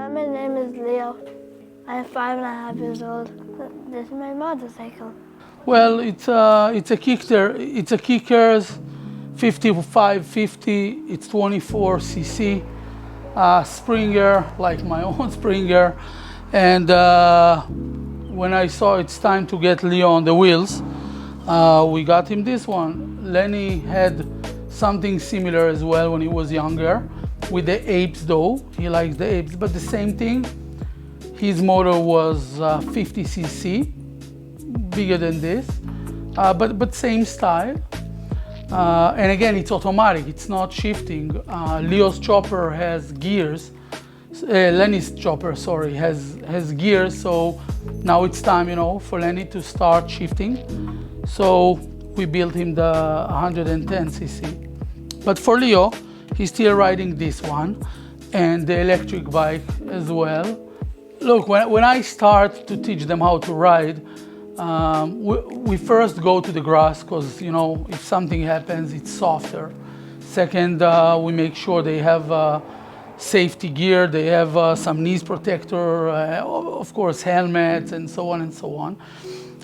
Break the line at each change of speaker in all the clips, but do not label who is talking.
Hi, my name is Leo. I am 5.5 years old. This is my motorcycle.
Well, it's a kicker. It's a Kickers 5.5-50. It's 24cc Springer, like my own Springer. And when I saw it's time to get Leo on the wheels, we got him this one. Lenny had something similar as well when he was younger, with the apes though. He likes the apes, but the same thing. His motor was 50cc, bigger than this, but same style. And again, it's automatic, it's not shifting. Leo's chopper has gears. Lenny's chopper, sorry, has gears, so now it's time, for Lenny to start shifting. So we built him the 110cc. But for Leo, he's still riding this one and the electric bike as well. Look, when I start to teach them how to ride, we first go to the grass because, if something happens, it's softer. Second, we make sure they have safety gear, they have some knees protector, of course, helmets, and so on and so on.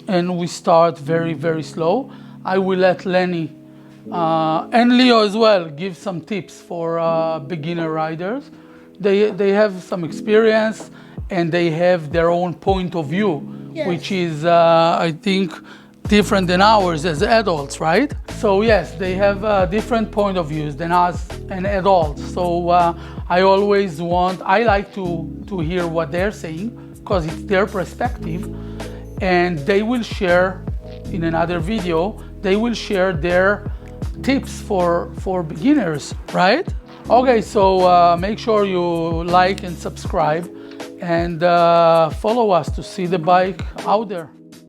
And we start very, very slow. I will let Lenny and Leo as well give some tips for beginner riders. They have some experience and they have their own point of view, yes, which is, I think, different than ours as adults, right? So yes, they have different point of views than us and adults. So I like to hear what they're saying because it's their perspective, and they will share in another video, they will share their tips for beginners, right? Okay, so make sure you like and subscribe and follow us to see the bike out there.